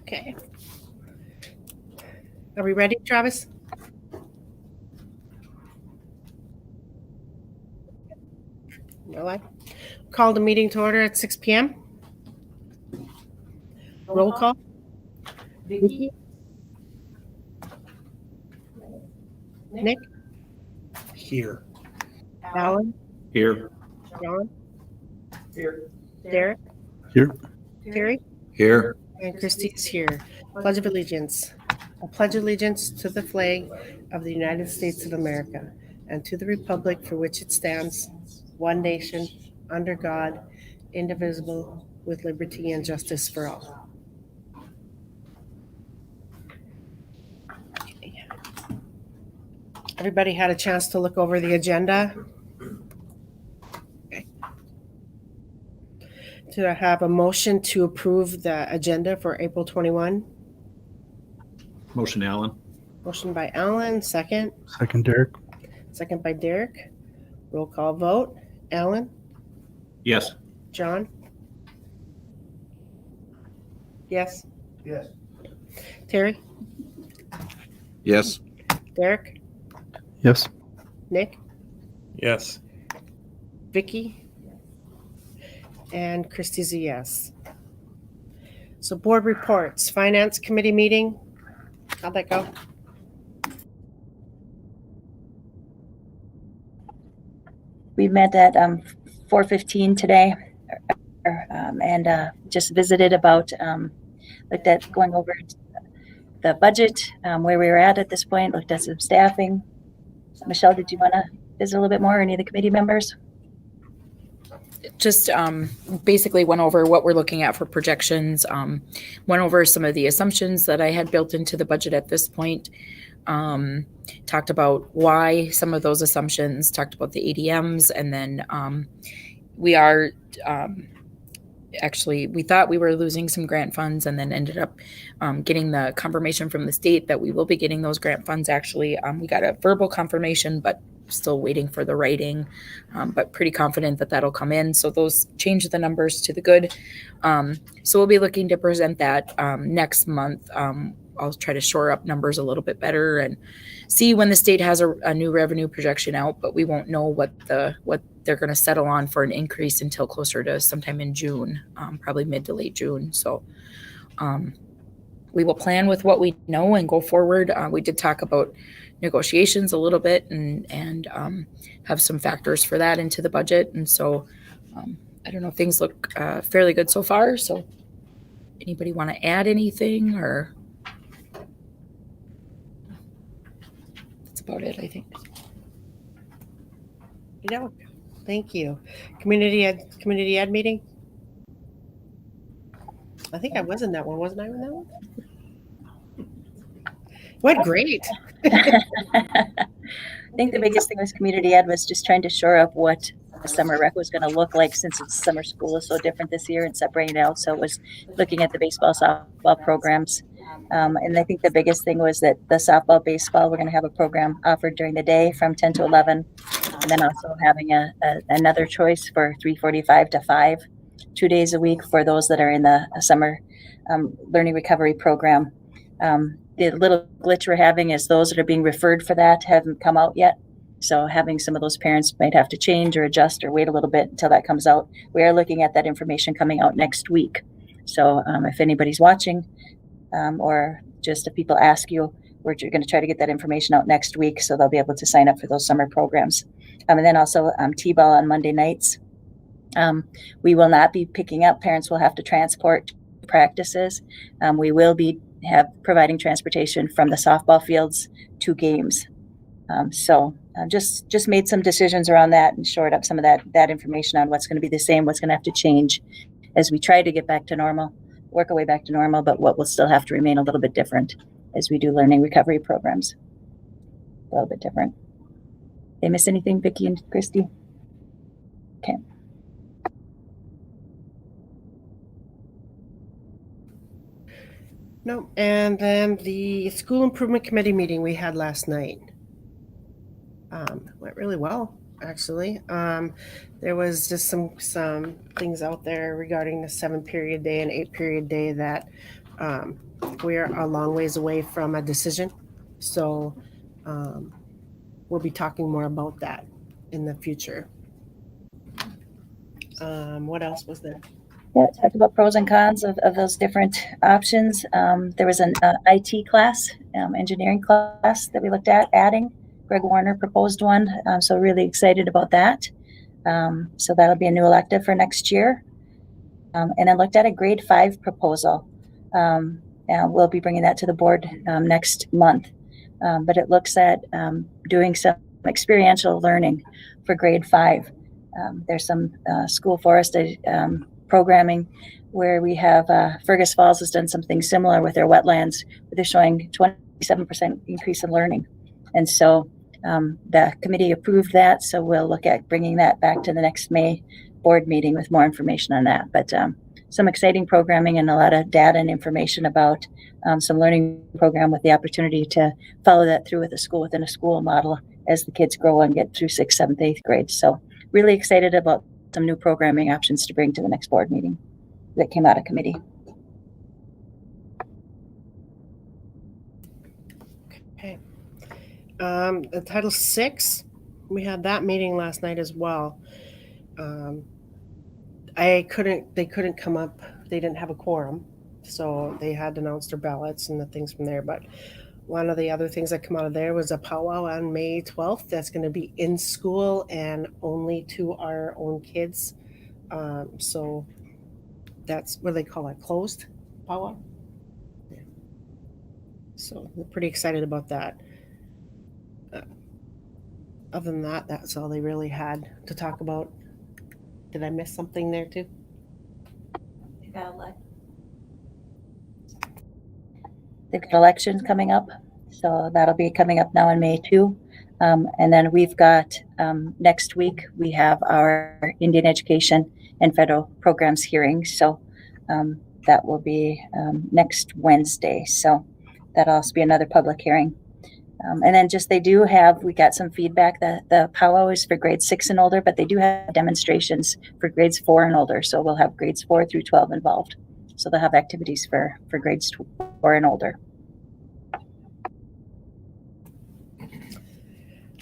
Okay. Are we ready, Travis? No, I call the meeting to order at 6 p.m. Roll call. Vicky? Nick? Here. Alan? Here. John? Here. Derek? Here. Terry? Here. And Christy's here. Pledge of Allegiance. I pledge allegiance to the flag of the United States of America and to the republic for which it stands, one nation, under God, indivisible, with liberty and justice for all. Okay. Everybody had a chance to look over the agenda? Okay. Do I have a motion to approve the agenda for April 21? Motion, Alan. Motion by Alan, second. Second, Derek. Second by Derek. Roll call vote. Alan? Yes. John? Yes. Yes. Terry? Yes. Derek? Yes. Nick? Yes. Vicky? And Christy's a yes. So board reports. Finance committee meeting. How'd that go? We met at 4:15 today, and just visited about, looked at going over the budget, where we were at this point, looked at some staffing. Michelle, did you want to visit a little bit more, or any of the committee members? Just basically went over what we're looking at for projections, went over some of the assumptions that I had built into the budget at this point, talked about why some of those assumptions, talked about the ADMs, and then we are actually, we thought we were losing some grant funds and then ended up getting the confirmation from the state that we will be getting those grant funds. Actually, we got a verbal confirmation, but still waiting for the writing, but pretty confident that that'll come in. So those change the numbers to the good. So we'll be looking to present that next month. I'll try to shore up numbers a little bit better and see when the state has a new revenue projection out, but we won't know what they're going to settle on for an increase until closer to sometime in June, probably mid to late June. So we will plan with what we know and go forward. We did talk about negotiations a little bit and have some factors for that into the budget. And so I don't know, things look fairly good so far. So anybody want to add anything, or that's about it, I think. Yeah. Thank you. Community ed meeting? I think I was in that one. Wasn't I in that one? Went great. I think the biggest thing with community ed was just trying to shore up what the summer rec was going to look like, since it's summer school is so different this year, and separating it out. So it was looking at the baseball, softball programs. And I think the biggest thing was that the softball, baseball, we're going to have a program offered during the day from 10 to 11. And then also having another choice for 3:45 to 5, 2 days a week for those that are in the summer learning recovery program. The little glitch we're having is those that are being referred for that haven't come out yet. So having some of those parents might have to change or adjust or wait a little bit until that comes out. We are looking at that information coming out next week. So if anybody's watching, or just if people ask you, we're going to try to get that information out next week, so they'll be able to sign up for those summer programs. And then also T-ball on Monday nights. We will not be picking up. Parents will have to transport practices. We will be providing transportation from the softball fields to games. So just made some decisions around that and shored up some of that information on what's going to be the same, what's going to have to change as we try to get back to normal, work our way back to normal, but what will still have to remain a little bit different as we do learning recovery programs. A little bit different. Did I miss anything, Vicki and Christy? Okay. No, and then the school improvement committee meeting we had last night went really well, actually. There was just some things out there regarding the 7-period day and 8-period day that We're a long ways away from a decision, so we'll be talking more about that in the future. What else was there? Yeah, talked about pros and cons of those different options. There was an IT class, engineering class that we looked at adding. Greg Warner proposed one, so really excited about that. So that'll be a new elective for next year. And then looked at a grade 5 proposal. And we'll be bringing that to the board next month. But it looks at doing some experiential learning for grade 5. There's some school forest programming where we have Fergus Falls has done something similar with their wetlands, where they're showing 27% increase in learning. And so the committee approved that. So we'll look at bringing that back to the next May board meeting with more information on that. But some exciting programming and a lot of data and information about some learning program with the opportunity to follow that through with a school within a school model as the kids grow and get through 6th, 7th, 8th grade. So really excited about some new programming options to bring to the next board meeting that came out of committee. Okay. The Title VI, we had that meeting last night as well. They couldn't come up. They didn't have a quorum, so they had to announce their ballots and the things from there. But one of the other things that come out of there was a powwow on May 12th. That's going to be in school and only to our own kids. So that's what they call it, closed powwow. Yeah. So we're pretty excited about that. Other than that, that's all they really had to talk about. Did I miss something there too? They've got elections coming up, so that'll be coming up now in May too. And then we've got next week we have our Indian education and federal programs hearing. So that will be next Wednesday. So that'll also be another public hearing. And then we got some feedback that the powwow is for grades 6 and older, but they do have demonstrations for grades 4 and older. So we'll have grades 4 through 12 involved. So they'll have activities for grades 4 and older.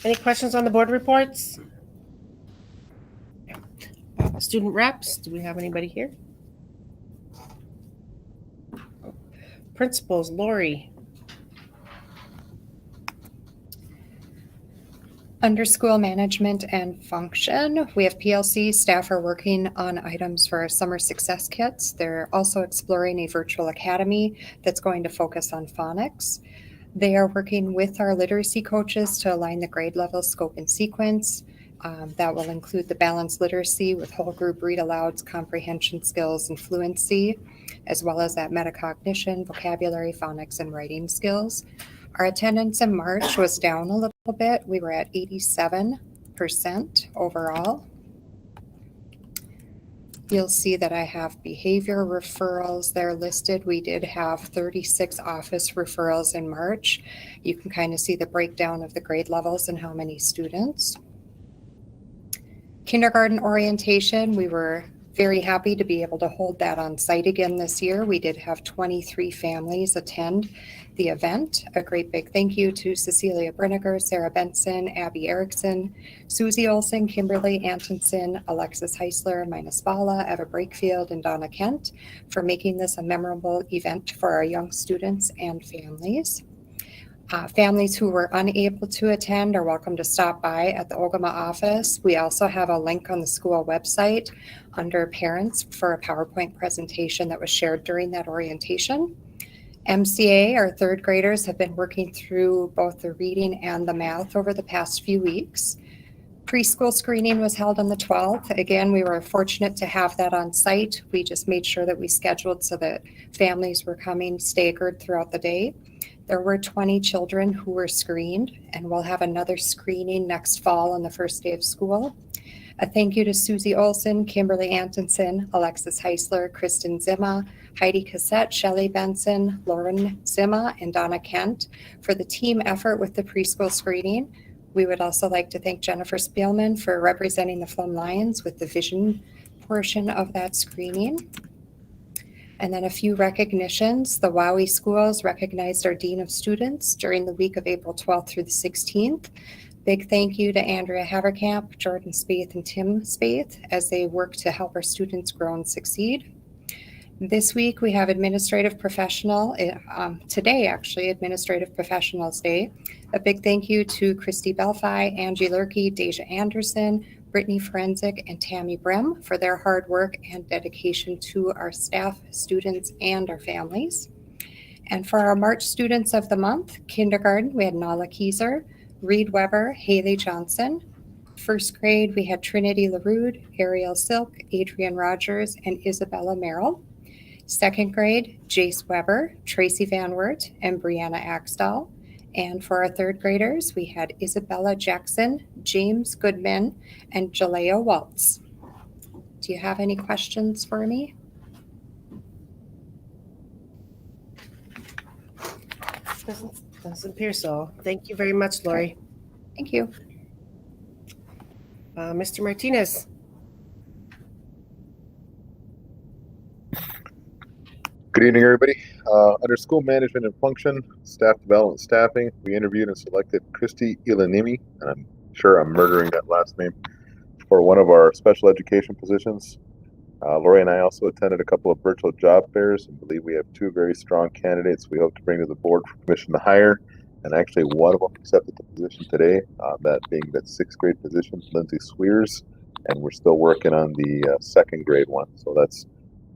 Any questions on the board reports? Student reps, do we have anybody here? Principals, Lori. Under school management and function, we have PLC staff are working on items for our summer success kits. They're also exploring a virtual academy that's going to focus on phonics. They are working with our literacy coaches to align the grade level scope and sequence. That will include the balanced literacy with whole group read alouds, comprehension skills, and fluency, as well as that metacognition, vocabulary, phonics, and writing skills. Our attendance in March was down a little bit. We were at 87% overall. You'll see that I have behavior referrals there listed. We did have 36 office referrals in March. You can kind of see the breakdown of the grade levels and how many students. Kindergarten orientation, we were very happy to be able to hold that on site again this year. We did have 23 families attend the event. A great big thank you to Cecilia Brinniger, Sarah Benson, Abby Erickson, Susie Olson, Kimberly Antonson, Alexis Heisler, Mina Spala, Eva Brakefield, and Donna Kent for making this a memorable event for our young students and families. Families who were unable to attend are welcome to stop by at the Ogama office. We also have a link on the school website under parents for a PowerPoint presentation that was shared during that orientation. MCA, our third graders, have been working through both the reading and the math over the past few weeks. Preschool screening was held on the 12th. Again, we were fortunate to have that on site. We just made sure that we scheduled so that families were coming staggered throughout the day. There were 20 children who were screened, and we'll have another screening next fall on the first day of school. A thank you to Susie Olson, Kimberly Antonson, Alexis Heisler, Kristen Zimma, Heidi Cassette, Shelley Benson, Lauren Zimma, and Donna Kent for the team effort with the preschool screening. We would also like to thank Jennifer Spielman for representing the Plum Lions with the vision portion of that screening. And then a few recognitions. The WOWI schools recognized our Dean of Students during the week of April 12th through the 16th. Big thank you to Andrea Haverkamp, Jordan Spaeth, and Tim Spaeth as they work to help our students grow and succeed. This week we have Administrative Professional, today actually, Administrative Professionals Day. A big thank you to Christy Belfi, Angie Lurkey, Deja Anderson, Brittany Forensic, and Tammy Brem for their hard work and dedication to our staff, students, and our families. And for our March Students of the Month, kindergarten, we had Nala Kieser, Reed Weber, Haley Johnson. First grade, we had Trinity LaRude, Ariel Silk, Adrian Rogers, and Isabella Merrill. Second grade, Jace Weber, Tracy Van Wert, and Brianna Axtell. And for our third graders, we had Isabella Jackson, James Goodman, and Jalea Waltz. Do you have any questions for me? Doesn't appear so. Thank you very much, Lori. Thank you. Mr. Martinez. Good evening, everybody. Under school management and function, staff development, staffing, we interviewed and selected Christy Ilanimi, and I'm sure I'm murdering that last name, for one of our special education positions. Lori and I also attended a couple of virtual job fairs and believe we have two very strong candidates we hope to bring to the board for permission to hire. And actually, one of them accepted the position today, that being that 6th grade position, Lindsay Sweers, and we're still working on the 2nd grade one. So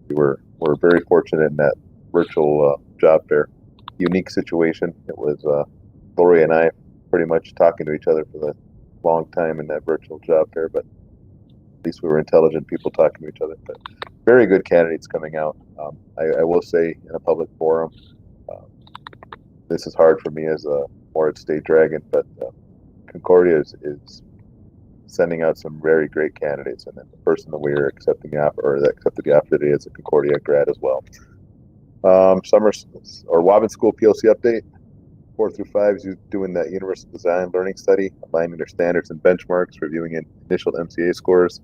we're very fortunate in that virtual job fair. Unique situation. It was Lori and I pretty much talking to each other for the long time in that virtual job fair, but at least we were intelligent people talking to each other. But very good candidates coming out. I will say in a public forum, this is hard for me as a Moritz State Dragon, but Concordia is sending out some very great candidates, and then the person that we are accepting the offer, or that accepted the offer today, is a Concordia grad as well. Summer or Waubun School PLC update. 4 through 5 is doing that universal design learning study, aligning their standards and benchmarks, reviewing initial MCA scores.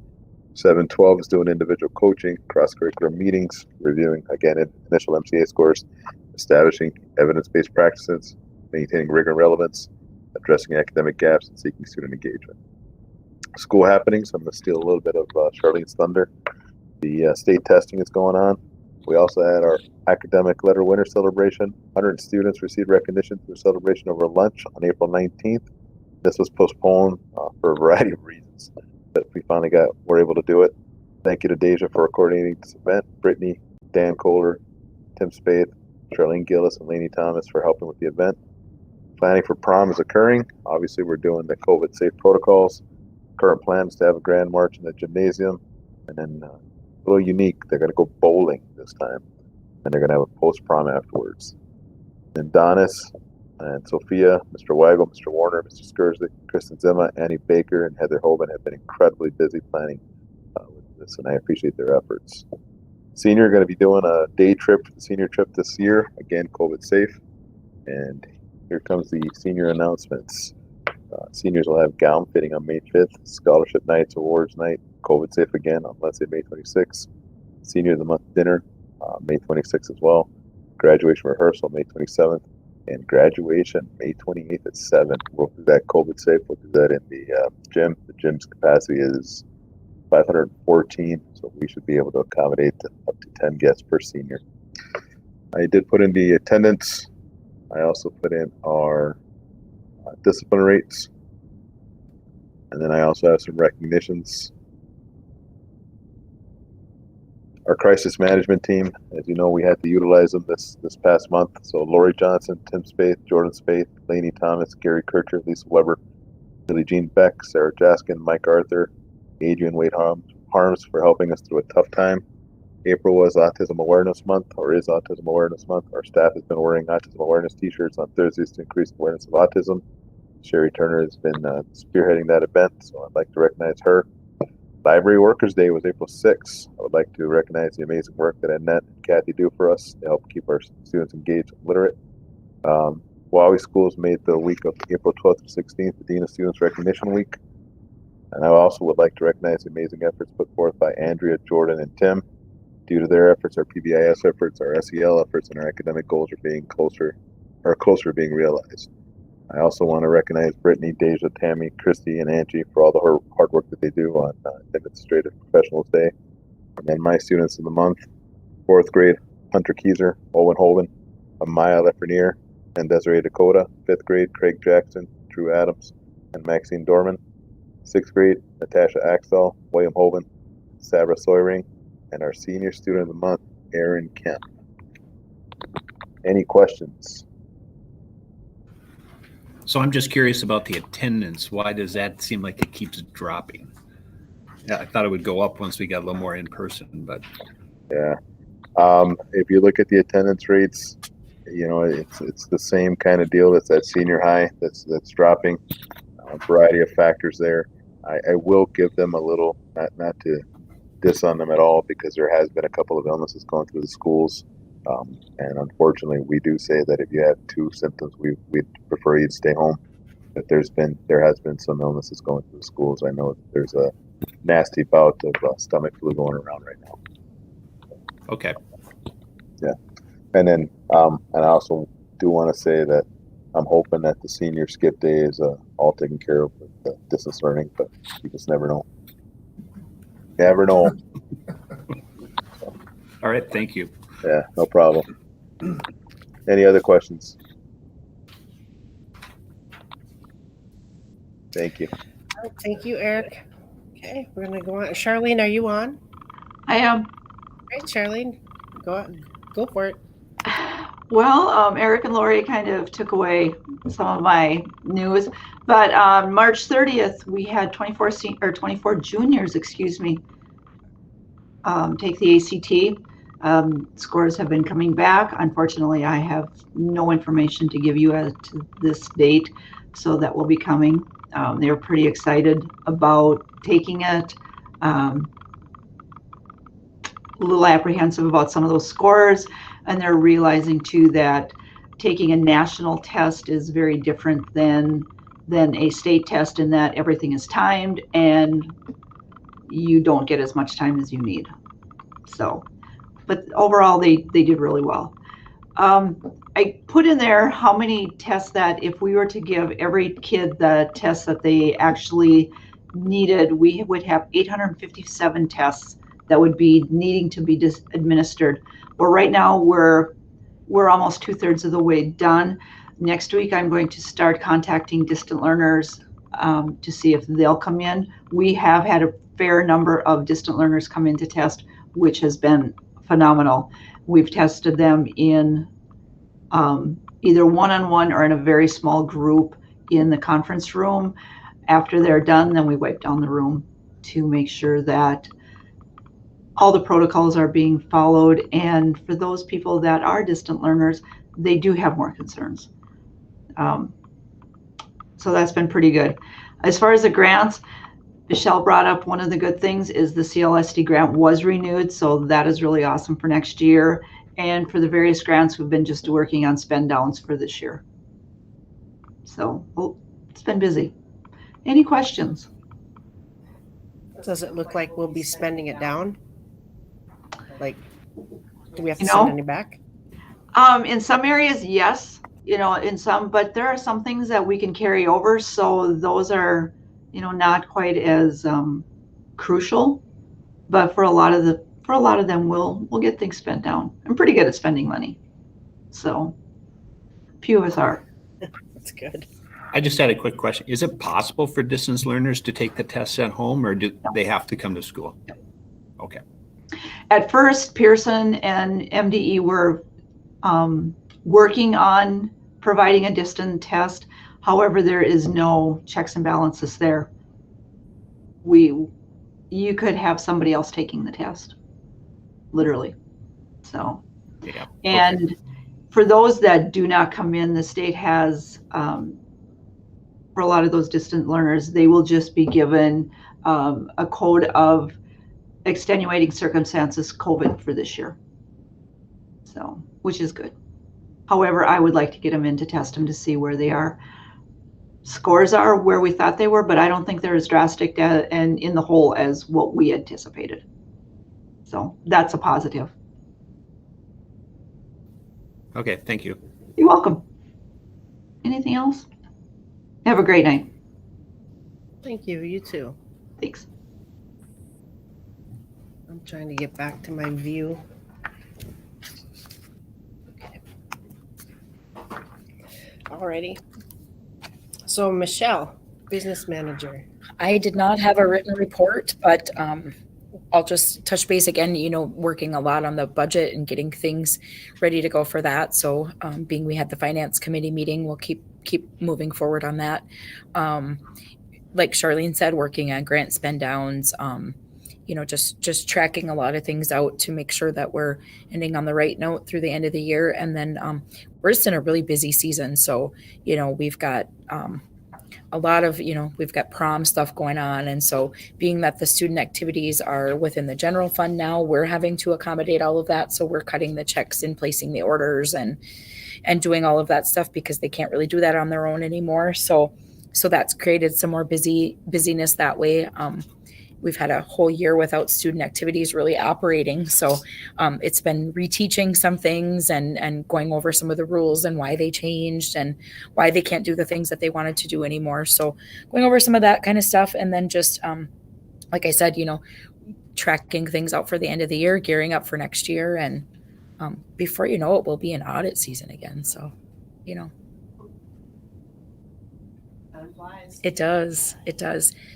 7-12 is doing individual coaching, cross-curricular meetings, reviewing again initial MCA scores, establishing evidence-based practices, maintaining rigor and relevance, addressing academic gaps, and seeking student engagement. School happenings. I'm going to steal a little bit of Charlene's thunder. The state testing is going on. We also had our academic letter winter celebration. 100 students received recognition through celebration over lunch on April 19th. This was postponed for a variety of reasons, but we finally were able to do it. Thank you to Deja for coordinating this event, Brittany, Dan Kohler, Tim Spaeth, Charlene Gillis, and Lainey Thomas for helping with the event. Planning for prom is occurring. Obviously, we're doing the COVID safe protocols. Current plan is to have a grand march in the gymnasium, and then a little unique, they're going to go bowling this time, and they're going to have a post-prom afterwards. And Donis and Sophia, Mr. Weigel, Mr. Warner, Mr. Skurzik, Kristen Zima, Annie Baker, and Heather Hoban have been incredibly busy planning with this, and I appreciate their efforts. Senior are going to be doing a day trip for the senior trip this year, again, COVID safe. And here comes the senior announcements. Seniors will have gown fitting on May 5th, scholarship nights, awards night, COVID safe again on Wednesday, May 26th. Senior of the month dinner, May 26th as well. Graduation rehearsal, May 27th. And graduation, May 28th at 7. We'll do that COVID safe. We'll do that in the gym. The gym's capacity is 514, so we should be able to accommodate up to 10 guests per senior. I did put in the attendance. I also put in our discipline rates, and then I also have some recognitions. Our crisis management team, as you know, we had to utilize them this past month. So Lori Johnson, Tim Spaeth, Jordan Spaeth, Lainey Thomas, Gary Kircher, Lisa Weber, Billie Jean Beck, Sarah Jaskin, Mike Arthur, Adrian Wade Harms for helping us through a tough time. April was Autism Awareness Month, or is Autism Awareness Month. Our staff has been wearing Autism Awareness t-shirts on Thursdays to increase awareness of autism. Sherry Turner has been spearheading that event, so I'd like to recognize her. Library Workers Day was April 6th. I would like to recognize the amazing work that Annette and Kathy do for us to help keep our students engaged and literate. WOWI Schools made the week of April 12th to 16th the Dean of Students Recognition Week. And I also would like to recognize the amazing efforts put forth by Andrea, Jordan, and Tim. Due to their efforts, our PBIS efforts, our SEL efforts, and our academic goals are closer to being realized. I also want to recognize Brittany, Deja, Tammy, Christy, and Angie for all the hard work that they do on Administrative Professionals Day. And then my students of the month, 4th grade, Hunter Keyser, Owen Hoven, Amaya Lefreniere, and Desiree Dakota. 5th grade, Craig Jackson, Drew Adams, and Maxine Dorman. 6th grade, Natasha Axtell, William Hoven, Sabra Soyring, and our senior student of the month, Aaron Kemp. Any questions? So I'm just curious about the attendance. Why does that seem like it keeps dropping? Yeah, I thought it would go up once we got a little more in person, but Yeah. If you look at the attendance rates, you know, it's the same kind of deal. It's that senior high that's dropping. A variety of factors there. I will give them a little, not to diss on them at all, because there has been a couple of illnesses going through the schools. And unfortunately, we do say that if you have 2 symptoms, we'd prefer you to stay home. But there has been some illnesses going through the schools. I know there's a nasty bout of stomach flu going around right now. okay. Yeah. And then, and I also do want to say that I'm hoping that the senior skip day is all taken care of with distance learning, but you just never know. Never know. All right. Thank you. Yeah, no problem. Any other questions? Thank you. All right, thank you, Eric. Okay, we're gonna go on. Charlene, are you on? I am. Great, Charlene. Go for it. Well, Eric and Lori kind of took away some of my news, but on March 30th, we had 24 juniors, take the ACT. Scores have been coming back. Unfortunately, I have no information to give you as to this date, so that will be coming. They were pretty excited about taking it. A little apprehensive about some of those scores, and they're realizing too that taking a national test is very different than a state test, in that everything is timed and you don't get as much time as you need. So, but overall they did really well. I put in there how many tests that if we were to give every kid the tests that they actually needed, we would have 857 tests that would be needing to be administered. But right now we're almost 2/3 of the way done. Next week I'm going to start contacting distant learners to see if they'll come in. We have had a fair number of distant learners come in to test, which has been phenomenal. We've tested them in either one-on-one or in a very small group in the conference room. After they're done, then we wipe down the room to make sure that all the protocols are being followed. And for those people that are distant learners, they do have more concerns. So that's been pretty good. As far as the grants, Michelle brought up one of the good things is the CLSD grant was renewed. So that is really awesome for next year. And for the various grants, we've been just working on spend downs for this year. So it's been busy. Any questions? Does it look like we'll be spending it down? Like, do we have to You send know, any back? In some areas, yes, in some, but there are some things that we can carry over. So those are, not quite as crucial, but for a lot of them, we'll get things spent down. I'm pretty good at spending money. So few of us are. That's good. I just had a quick question. Is it possible for distance learners to take the tests at home, or do they have to come to school? Okay. At first, Pearson and MDE were working on providing a distant test. However, there is no checks and balances there. You could have somebody else taking the test, literally. So, Yeah. and for those that do not come in, the state has, for a lot of those distant learners, they will just be given a code of extenuating circumstances COVID for this year. So, which is good. However, I would like to get them in to test them to see where they are. Scores are where we thought they were, but I don't think they're as drastic and in the hole as what we anticipated. So that's a positive. Okay, thank you. You're welcome. Anything else? Have a great night. Thank you. You too. Thanks. I'm trying to get back to my view. Alrighty. So Michelle, business manager. I did not have a written report, but I'll just touch base again, working a lot on the budget and getting things ready to go for that. So being we had the finance committee meeting, we'll keep moving forward on that. Like Charlene said, working on grant spend downs, just tracking a lot of things out to make sure that we're ending on the right note through the end of the year. And then we're just in a really busy season. So, we've got a lot of, we've got prom stuff going on. And so being that the student activities are within the general fund now, we're having to accommodate all of that. So we're cutting the checks and placing the orders and doing all of that stuff because they can't really do that on their own anymore. So that's created some more busyness that way. We've had a whole year without student activities really operating. So it's been reteaching some things and going over some of the rules and why they changed and why they can't do the things that they wanted to do anymore. So going over some of that kind of stuff. And then just, like I said, tracking things out for the end of the year, gearing up for next year. And before you know it, we'll be in audit season again. So, It does.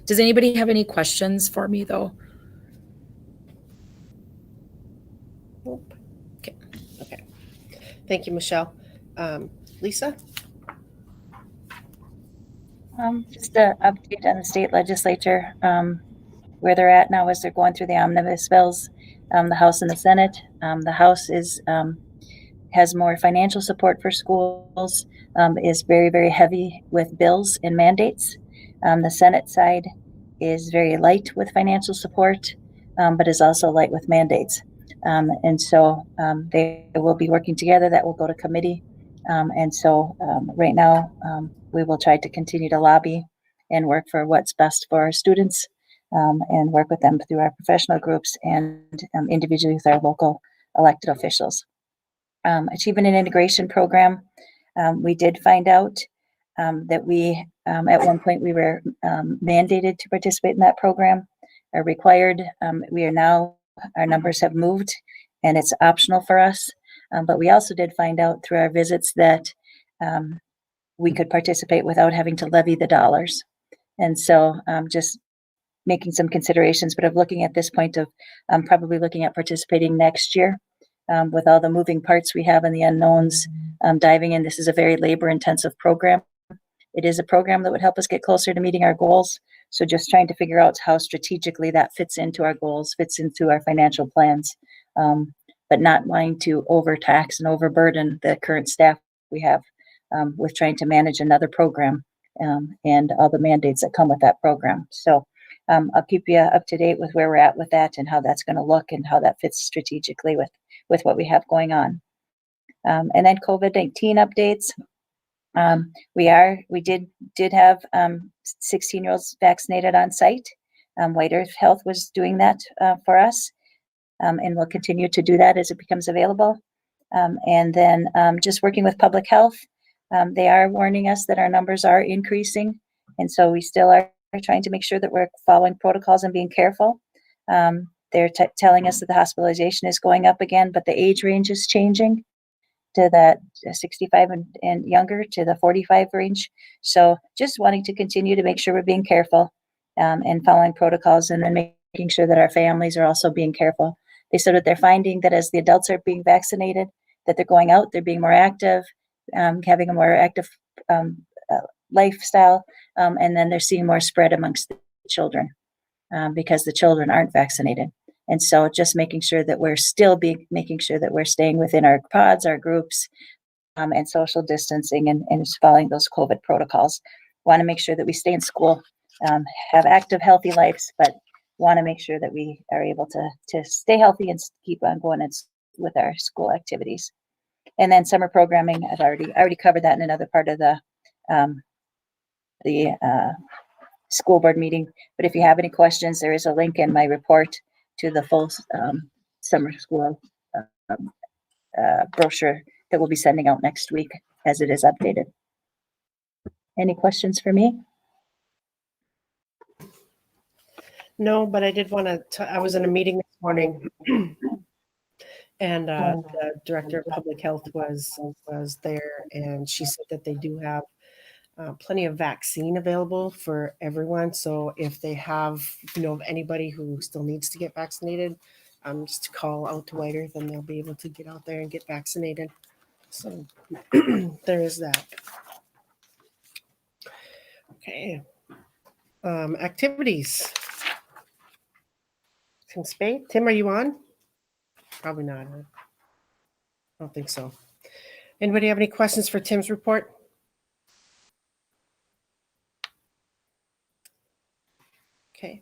Does anybody have any questions for me though? Nope. Okay. Thank you, Michelle. Lisa? Just an update on the state legislature, where they're at now as they're going through the omnibus bills, the House and the Senate. The House has more financial support for schools, is very, very heavy with bills and mandates. The Senate side is very light with financial support, but is also light with mandates. And so they will be working together. That will go to committee. And so right now, we will try to continue to lobby and work for what's best for our students, and work with them through our professional groups and individually with our local elected officials. Achievement and Integration Program, we did find out that we, at one point, we were mandated to participate in that program, are required. We are now, our numbers have moved, and it's optional for us. But we also did find out through our visits that we could participate without having to levy the dollars. And so just making some considerations, but of looking at this point of probably looking at participating next year. With all the moving parts we have and the unknowns, diving in. This is a very labor-intensive program. It is a program that would help us get closer to meeting our goals. So just trying to figure out how strategically that fits into our goals, fits into our financial plans, but not wanting to overtax and overburden the current staff we have with trying to manage another program and all the mandates that come with that program. So I'll keep you up to date with where we're at with that and how that's going to look and how that fits strategically with what we have going on. And then COVID-19 updates. We did have 16-year-olds vaccinated on site. White Earth Health was doing that for us, and will continue to do that as it becomes available. And then just working with public health, they are warning us that our numbers are increasing, and so we still are trying to make sure that we're following protocols and being careful. They're telling us that the hospitalization is going up again, but the age range is changing to that 65 and younger to the 45 range. So just wanting to continue to make sure we're being careful and following protocols, and then making sure that our families are also being careful. They said that they're finding that as the adults are being vaccinated, that they're going out, they're being more active, having a more active lifestyle, and then they're seeing more spread amongst the children because the children aren't vaccinated. And so just making sure that we're making sure that we're staying within our pods, our groups, and social distancing and following those COVID protocols. Want to make sure that we stay in school, have active, healthy lives, but want to make sure that we are able to stay healthy and keep on going with our school activities. And then summer programming, I've already covered that in another part of the school board meeting. But if you have any questions, there is a link in my report to the full summer school um, brochure that we'll be sending out next week as it is updated. Any questions for me? No, but I did want to, I was in a meeting this morning and the director of public health was there, and she said that they do have plenty of vaccine available for everyone. So if they have, of anybody who still needs to get vaccinated, just to call out to Whiter, then they'll be able to get out there and get vaccinated. So there is that. Okay. Activities. Tim, are you on? Probably not. Huh? I don't think so. Anybody have any questions for Tim's report? Okay.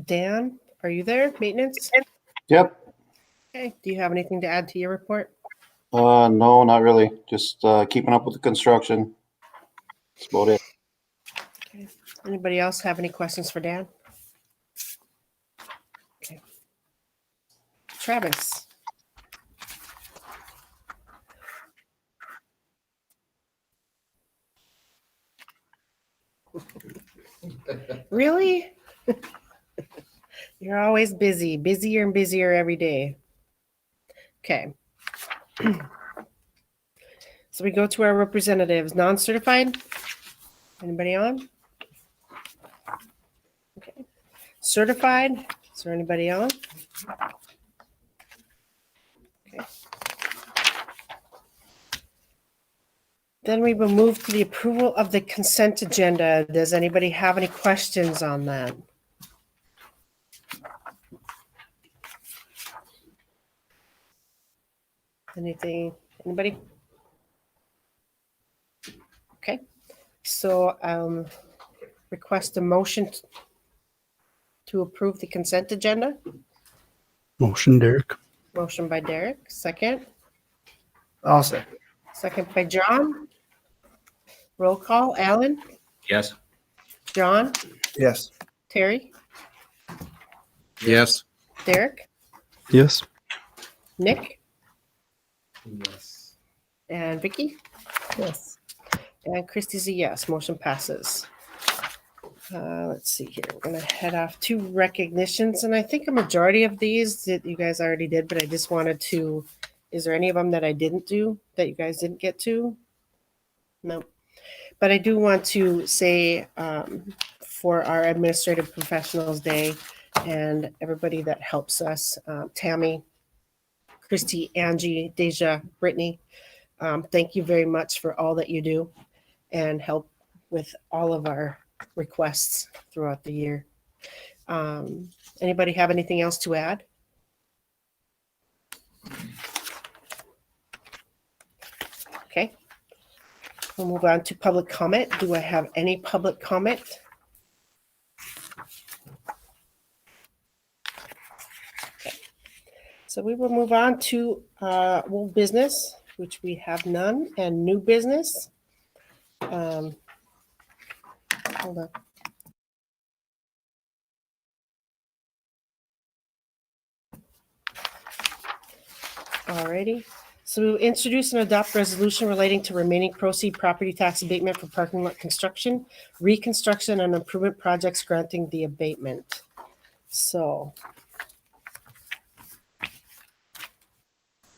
Dan, are you there? Maintenance? Yep. Okay. Do you have anything to add to your report? No, not really. Just keeping up with the construction. That's about it. Okay. Anybody else have any questions for Dan? Okay. Travis. Really? You're always busy, busier and busier every day. Okay. So we go to our representatives, non-certified. Anybody on? Okay. Certified. Is there anybody on? Okay. Then we will move to the approval of the consent agenda. Does anybody have any questions on that? Anything? Anybody? Okay. So request a motion to approve the consent agenda. Motion, Derek. Motion by Derek. Second. I'll second. Second by John. Roll call. Alan. Yes. John. Yes. Terry. Yes. Derek. Yes. Nick. Yes. And Vicky. Yes. And Christie's a yes. Motion passes. Let's see here. We're going to head off to recognitions. And I think a majority of these that you guys already did, but I just wanted to, is there any of them that I didn't do that you guys didn't get to? No. But I do want to say for our Administrative Professionals Day and everybody that helps us, Tammy, Christy, Angie, Deja, Brittany, thank you very much for all that you do and help with all of our requests throughout the year. Anybody have anything else to add? Okay. We'll move on to public comment. Do I have any public comment? Okay. So we will move on to old business, which we have none, and new business. Hold on. Alrighty. So we will introduce and adopt resolution relating to remaining proceed property tax abatement for parking lot construction, reconstruction, and improvement projects granting the abatement. So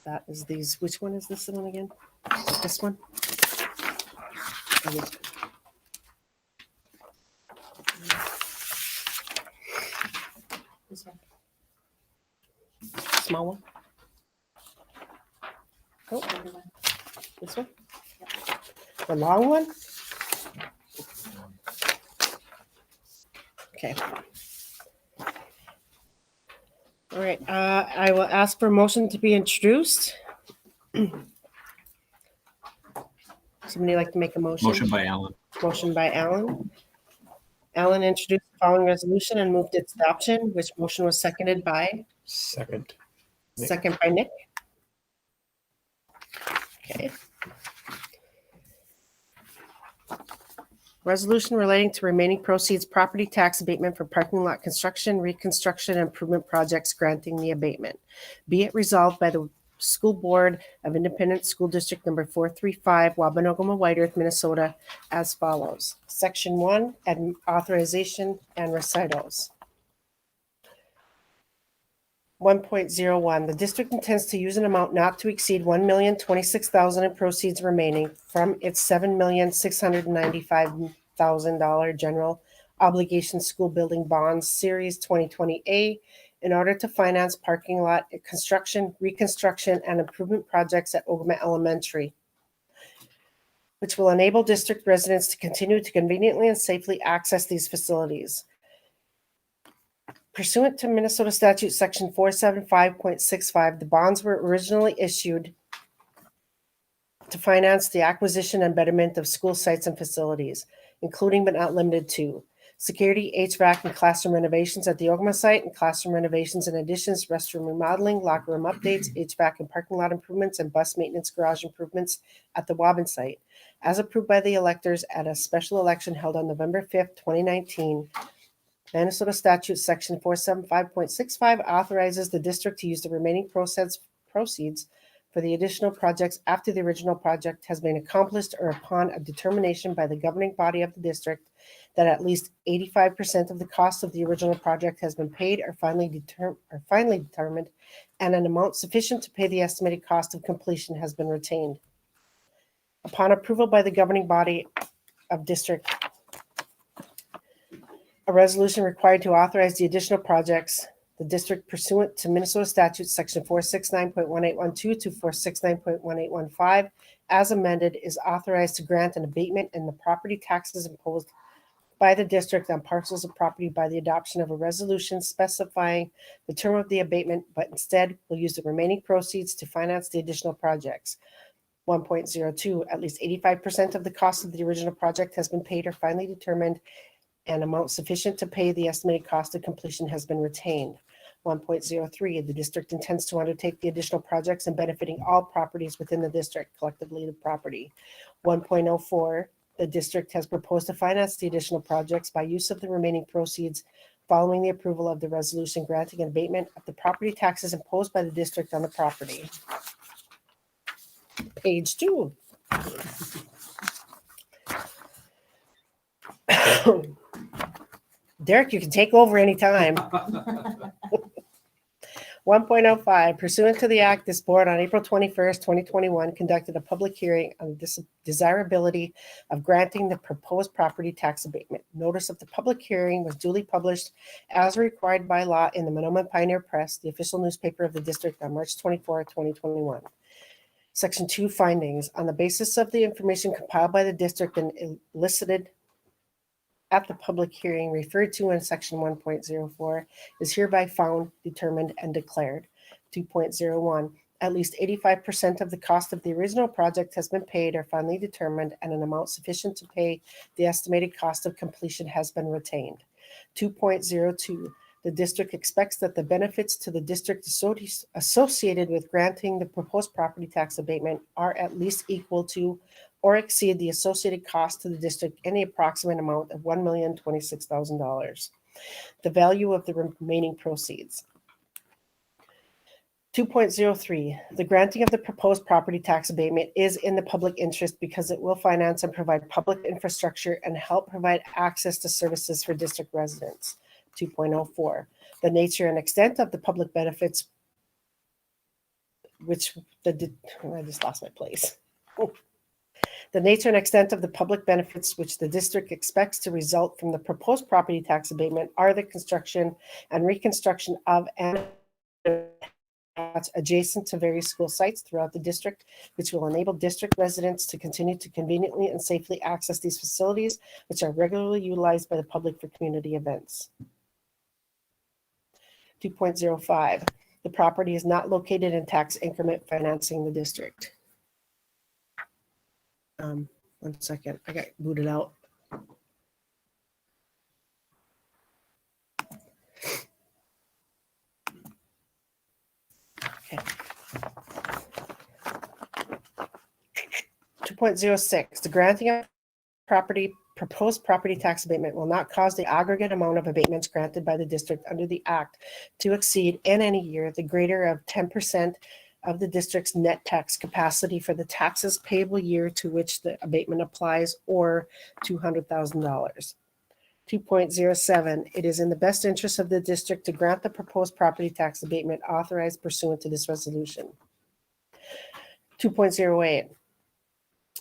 that is these. Which one is this one again? Is it this one? Okay. This one. Small one. Oh, this one? The long one? Okay. All right, I will ask for a motion to be introduced. Somebody like to make a motion? Motion by Alan. Motion by Alan. Alan introduced the following resolution and moved its adoption, which motion was seconded by? Second. Nick. Second by Nick. Okay. Resolution relating to remaining proceeds property tax abatement for parking lot construction, reconstruction, and improvement projects granting the abatement. Be it resolved by the School Board of Independent School District Number 435, Wabanogama-White Earth, Minnesota, as follows. Section 1, authorization and recitals. 1.01, the district intends to use an amount not to exceed $1,026,000 in proceeds remaining from its $7,695,000 general obligation school building bonds series 2020A in order to finance parking lot construction, reconstruction, and improvement projects at Ogama Elementary, which will enable district residents to continue to conveniently and safely access these facilities. Pursuant to Minnesota Statute Section 475.65, the bonds were originally issued to finance the acquisition and betterment of school sites and facilities, including but not limited to security, HVAC, and classroom renovations at the Ogama site, and classroom renovations and additions, restroom remodeling, locker room updates, HVAC and parking lot improvements, and bus maintenance garage improvements at the Waubun site, as approved by the electors at a special election held on November 5th, 2019. Minnesota Statute Section 475.65 authorizes the district to use the remaining proceeds for the additional projects after the original project has been accomplished or upon a determination by the governing body of the district that at least 85% of the cost of the original project has been paid or finally determined, and an amount sufficient to pay the estimated cost of completion has been retained. Upon approval by the governing body of district, a resolution required to authorize the additional projects, the district pursuant to Minnesota Statute Section 469.1812 to 469.1815, as amended, is authorized to grant an abatement in the property taxes imposed by the district on parcels of property by the adoption of a resolution specifying the term of the abatement, but instead will use the remaining proceeds to finance the additional projects. 1.02, at least 85% of the cost of the original project has been paid or finally determined, and amount sufficient to pay the estimated cost of completion has been retained. 1.03, the district intends to undertake the additional projects and benefiting all properties within the district, collectively the property. 1.04, the district has proposed to finance the additional projects by use of the remaining proceeds following the approval of the resolution granting an abatement of the property taxes imposed by the district on the property. Page 2. Derek, you can take over anytime. 1.05, pursuant to the act, this board on April 21st, 2021, conducted a public hearing on the desirability of granting the proposed property tax abatement. Notice of the public hearing was duly published as required by law in the Mahnomen Pioneer Press, the official newspaper of the district, on March 24, 2021. Section 2, findings. On the basis of the information compiled by the district and elicited at the public hearing referred to in section 1.04 is hereby found, determined, and declared. 2.01, at least 85% of the cost of the original project has been paid or finally determined, and an amount sufficient to pay the estimated cost of completion has been retained. 2.02, the district expects that the benefits to the district associated with granting the proposed property tax abatement are at least equal to or exceed the associated cost to the district in the approximate amount of $1,026,000. The value of the remaining proceeds. 2.03, the granting of the proposed property tax abatement is in the public interest because it will finance and provide public infrastructure and help provide access to services for district residents. 2.04, the nature and extent of the public benefits I just lost my place. The nature and extent of the public benefits which the district expects to result from the proposed property tax abatement are the construction and reconstruction of and adjacent to various school sites throughout the district, which will enable district residents to continue to conveniently and safely access these facilities, which are regularly utilized by the public for community events. 2.05, the property is not located in tax increment financing the district. One second, I got booted out. Okay. 2.06, the granting of property proposed property tax abatement will not cause the aggregate amount of abatements granted by the district under the act to exceed in any year the greater of 10% of the district's net tax capacity for the taxes payable year to which the abatement applies, or $200,000. 2.07, it is in the best interest of the district to grant the proposed property tax abatement authorized pursuant to this resolution. 2.08,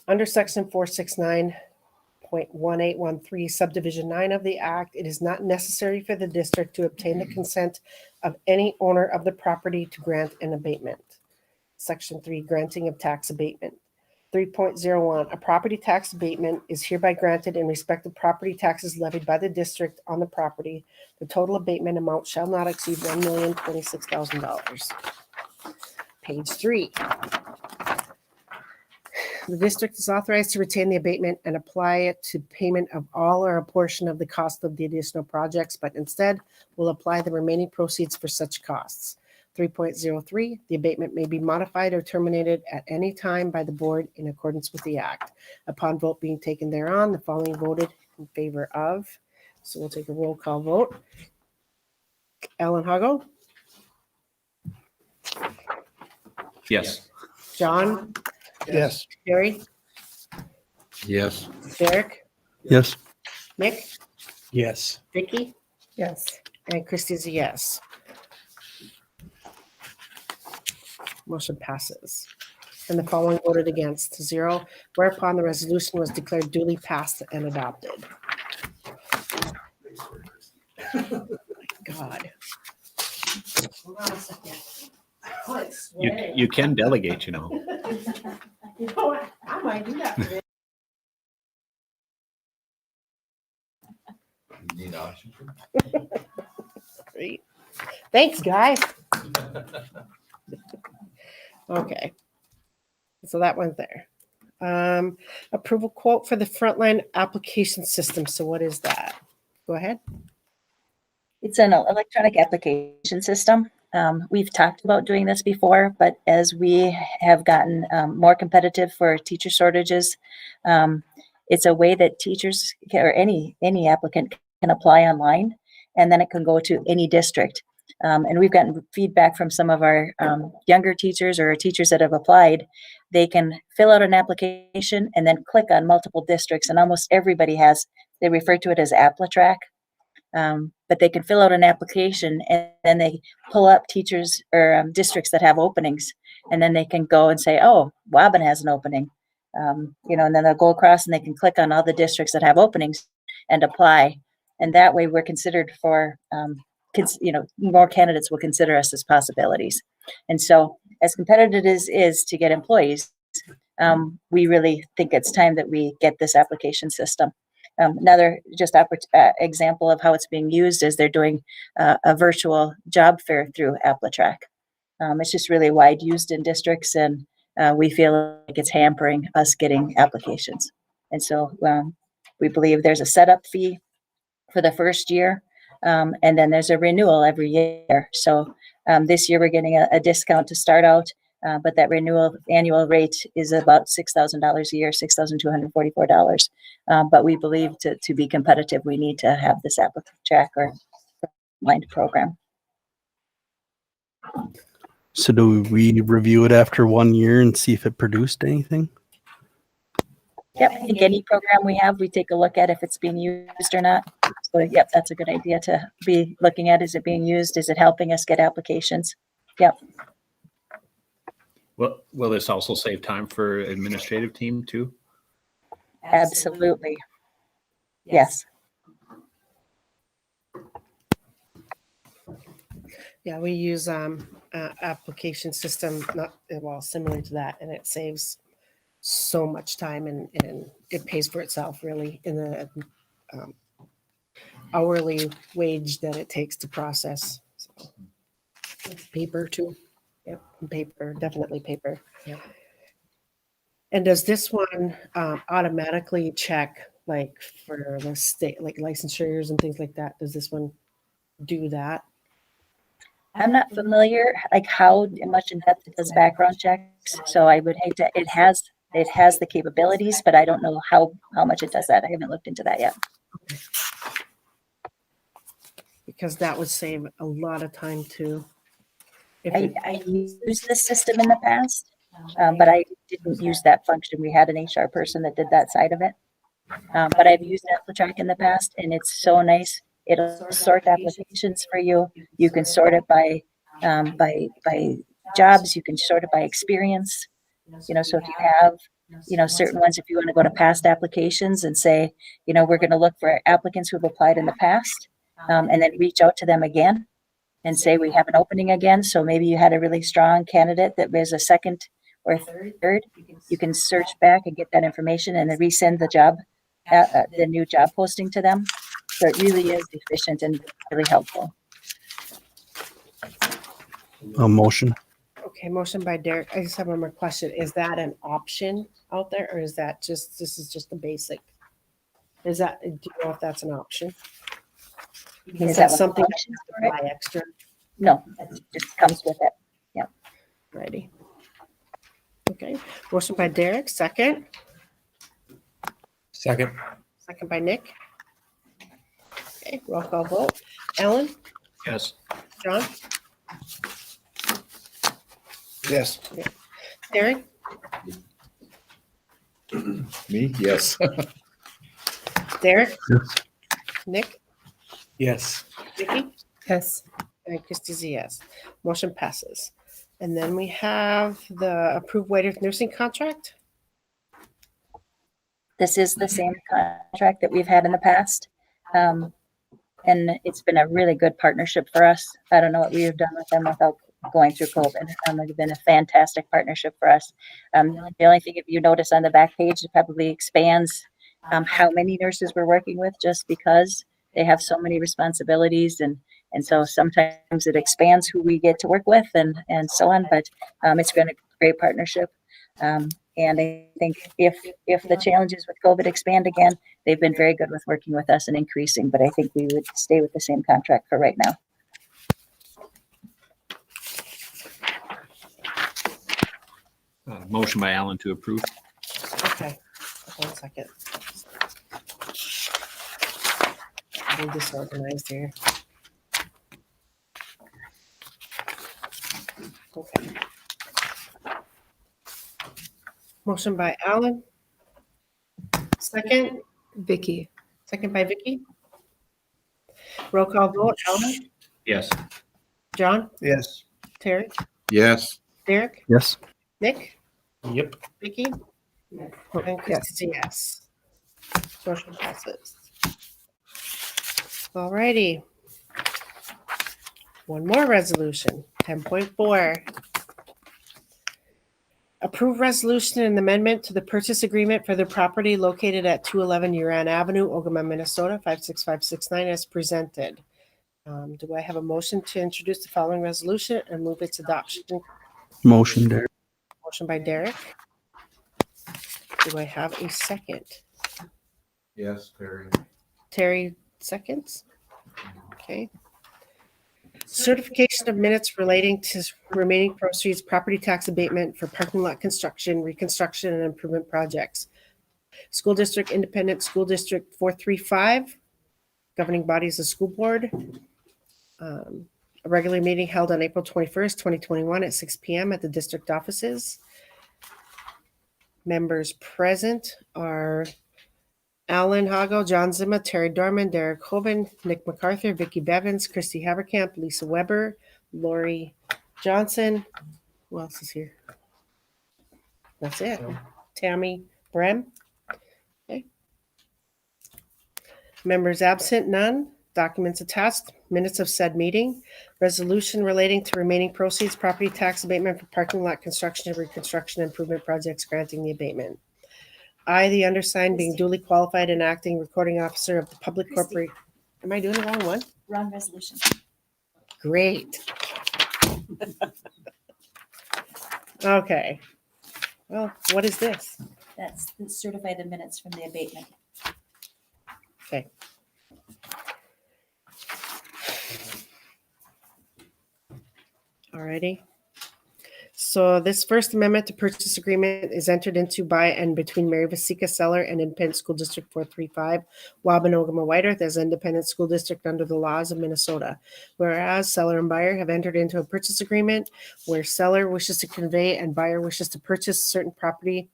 under section 469.1813 subdivision 9 of the act, it is not necessary for the district to obtain the consent of any owner of the property to grant an abatement. Section 3, granting of tax abatement. 3.01, a property tax abatement is hereby granted in respect of property taxes levied by the district on the property. The total abatement amount shall not exceed $1,026,000. Page 3. The district is authorized to retain the abatement and apply it to payment of all or a portion of the cost of the additional projects, but instead will apply the remaining proceeds for such costs. 3.03, the abatement may be modified or terminated at any time by the board in accordance with the act. Upon vote being taken thereon, the following voted in favor of. So we'll take a roll call vote. Ellen Huggle, Yes. John, Yes. Jerry, Yes. Derek, Yes. Nick, Yes. Vicky? Yes. And Christie's a yes. Motion passes. And the following voted against, 0, whereupon the resolution was declared duly passed and adopted. God. Hold on a second. Oh, it's sweating. You can delegate, You know what? I might do that today. Great. Thanks, guys. Okay. So that one's there. Approval quote for the frontline application system. So what is that? Go ahead. It's an electronic application system. We've talked about doing this before, but as we have gotten more competitive for teacher shortages, it's a way that teachers or any applicant can apply online, and then it can go to any district. And we've gotten feedback from some of our younger teachers or teachers that have applied. They can fill out an application and then click on multiple districts, and almost everybody has, they refer to it as AppleTrack. But they can fill out an application and then they pull up teachers or districts that have openings, and then they can go and say, oh, Waubun has an opening, and then they'll go across and they can click on all the districts that have openings and apply. And that way we're considered for, more candidates will consider us as possibilities. And so as competitive as it is to get employees, we really think it's time that we get this application system. Another just example of how it's being used is they're doing a virtual job fair through AppleTrack. It's just really wide used in districts, and we feel like it's hampering us getting applications. And so we believe there's a setup fee for the first year, and then there's a renewal every year. So this year we're getting a discount to start out. But that renewal annual rate is about $6,000 a year, $6,244. But we believe to be competitive, we need to have this AppleTrack or mind program. So do we review it after 1 year and see if it produced anything? Yep, I think any program we have, we take a look at if it's being used or not. So yep, that's a good idea to be looking at. Is it being used? Is it helping us get applications? Yep. Well, will this also save time for administrative team too? Absolutely. Yes. Yeah, we use application system, similar to that, and it saves so much time and it pays for itself really in the hourly wage that it takes to process. So, paper too. Yep, paper, definitely paper. Yep. And does this one automatically check like for the state, like licensures and things like that? Does this one do that? I'm not familiar like how much in depth it does background checks. So I would hate to, it has it has the capabilities, but I don't know how much it does that. I haven't looked into that yet. Because that would save a lot of time too. If it, I used this system in the past, but I didn't use that function. We had an HR person that did that side of it. But I've used AppleTrack in the past, and it's so nice. It'll sort applications for you. You can sort it by jobs. You can sort it by experience. So if you have, certain ones, if you want to go to past applications and say, we're going to look for applicants who have applied in the past, and then reach out to them again and say, we have an opening again. So maybe you had a really strong candidate that was a second or third. You can search back and get that information and then resend the new job posting to them. So it really is efficient and really helpful. A motion. okay, motion by Derek. I just have one more question. Is that an option out there, or is that this is just the basic? Do you know if that's an option? Is that something that option you for have it? to buy extra? No, it just comes with it. Ready. Okay, motion by Derek, second. Second. Second by Nick. Okay, roll call vote. Ellen, Yes. John, Yes. Terry, Me? Yes. Derek, Yes. Nick, Yes. Vicky, Yes. and Christie's a yes. Motion passes. And then we have the approved weighted nursing contract. This is the same contract that we've had in the past. And it's been a really good partnership for us. I don't know what we have done with them without going through COVID. It's been a fantastic partnership for us. The only thing, if you notice on the back page, it probably expands how many nurses we're working with, just because they have so many responsibilities, and so sometimes it expands who we get to work with and so on. But it's been a great partnership. And I think if the challenges with COVID expand again, they've been very good with working with us and increasing, but I think we would stay with the same contract for right now. Motion by Alan to approve. Okay, 1 second. I'm disorganized here. Okay. Motion by Alan. Second, Vicky. second by Vicky. Roll call vote. Alan, Yes. John, Yes. Terry, Yes. Derek, Yes. Nick, Yep. Vicky, and Christie's a yes. Motion passes. All righty. One more resolution, 10.4. Approve resolution and amendment to the purchase agreement for the property located at 211 Uran Avenue, Ogama, Minnesota, 56569 as presented. Do I have a motion to introduce the following resolution and move its adoption? Motion, Derek. Motion by Derek. Do I have a second? Yes, Terry. Terry seconds. Okay. Certification of minutes relating to remaining proceeds, property tax abatement for parking lot construction, reconstruction, and improvement projects. School District Independent School District 435, governing body is the school board. A regular meeting held on April 21st, 2021 at 6 p.m. at the district offices. Members present are Alan Hago, John Zima, Terry Dorman, Derek Hoban, Nick MacArthur, Vicki Bevins, Christy Haverkamp, Lisa Weber, Lori Johnson. Who else is here? That's it. Tammy Brem. Okay. Members absent, none. Documents attached, minutes of said meeting, resolution relating to remaining proceeds, property tax abatement for parking lot construction and reconstruction improvement projects granting the abatement. I, the undersigned, being duly qualified and acting recording officer of the public corporate. Am I doing the wrong one? Wrong resolution. Great. Okay. Well, what is this? That's certify the minutes from the abatement. Okay. Alrighty. So this First Amendment to purchase agreement is entered into by and between Mary Vasika Seller and Independent School District 435, Mahnomen-Waubun as independent school district under the laws of Minnesota. Whereas seller and buyer have entered into a purchase agreement where seller wishes to convey and buyer wishes to purchase certain property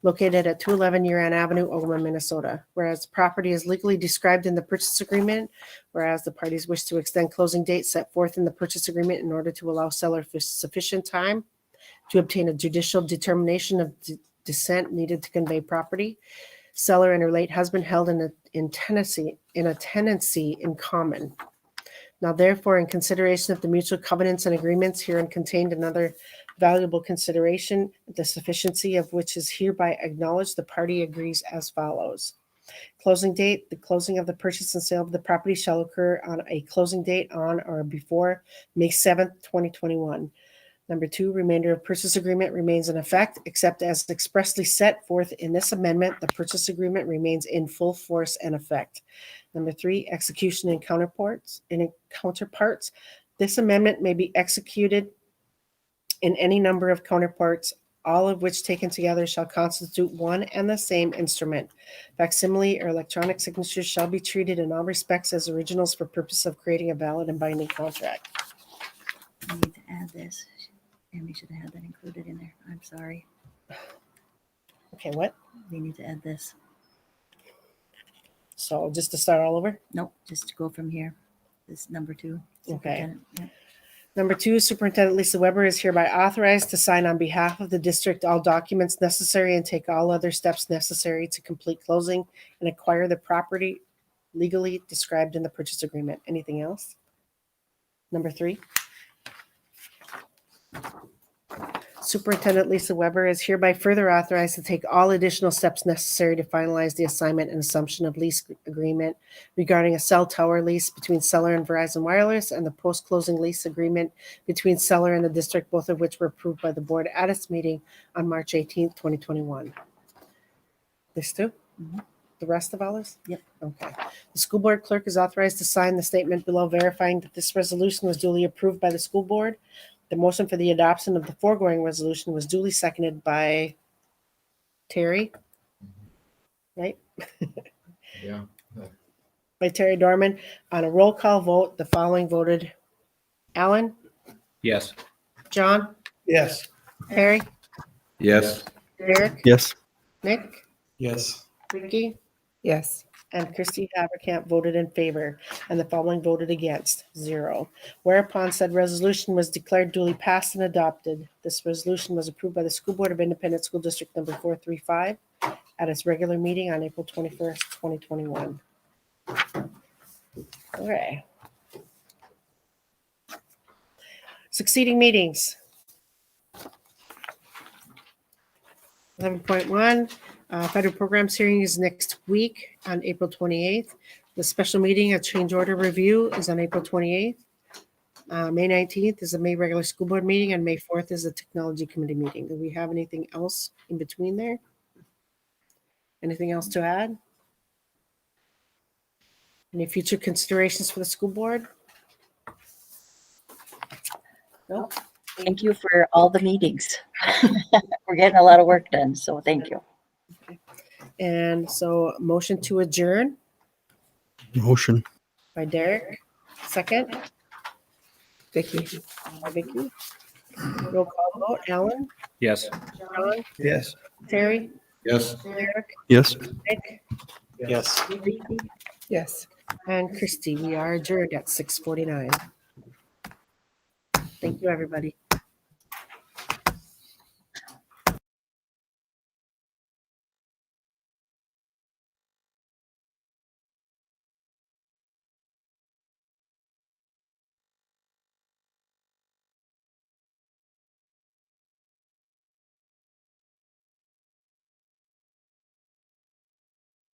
located at 211 Huron Avenue, Ogama, Minnesota. Whereas the property is legally described in the purchase agreement, whereas the parties wish to extend closing dates set forth in the purchase agreement in order to allow seller sufficient time to obtain a judicial determination of descent needed to convey property. Seller and her late husband held in a tenancy in common. Now, therefore, in consideration of the mutual covenants and agreements herein contained another valuable consideration, the sufficiency of which is hereby acknowledged, the party agrees as follows. Closing date. The closing of the purchase and sale of the property shall occur on a closing date on or before May 7th, 2021. Number 2, remainder of purchase agreement remains in effect, except as expressly set forth in this amendment, the purchase agreement remains in full force and effect. Number 3, execution and counterparts. This amendment may be executed in any number of counterparts, all of which taken together shall constitute one and the same instrument. Facsimile or electronic signatures shall be treated in all respects as originals for purpose of creating a valid and binding contract. I need to add this. And we should have had that included in there. I'm sorry. Okay, what? We need to add this. So just to start all over? Nope, just to go from here. This number 2. Okay. Superintendent. Yep. Number 2, Superintendent Lisa Weber is hereby authorized to sign on behalf of the district all documents necessary and take all other steps necessary to complete closing and acquire the property legally described in the purchase agreement. Anything else? Number 3. Superintendent Lisa Weber is hereby further authorized to take all additional steps necessary to finalize the assignment and assumption of lease agreement regarding a cell tower lease between seller and Verizon Wireless and the post-closing lease agreement between seller and the district, both of which were approved by the board at its meeting on March 18th, 2021. This too? Mhm. The rest of all this? Yep. Okay. The school board clerk is authorized to sign the statement below verifying that this resolution was duly approved by the school board. The motion for the adoption of the foregoing resolution was duly seconded by Terry, right? Yeah. By Terry Dorman. On a roll call vote, the following voted: Alan, Yes. John, Yes. Harry, Yes. Derek, Yes. Nick, Yes. Vicky, Yes. and Christy Haverkamp voted in favor, and the following voted against, 0. Whereupon said resolution was declared duly passed and adopted. This resolution was approved by the School Board of Independent School District number 435 at its regular meeting on April 21st, 2021. Okay. Succeeding meetings. 11.1, federal programs hearing is next week on April 28th. The special meeting, a change order review, is on April 28th. May 19th is a May regular school board meeting, and May 4th is a technology committee meeting. Do we have anything else in between there? Anything else to add? Any future considerations for the school board? No? Thank you for all the meetings. We're getting a lot of work done, so thank you. And so motion to adjourn Motion. by Derek, second Vicky. by Vicky. Roll call vote, Alan, Yes. John, Yes. Terry, Yes. Derek, Yes. Nick, Yes. Vicky, Yes. and Christy. We are adjourned at 6:49. Thank you, everybody.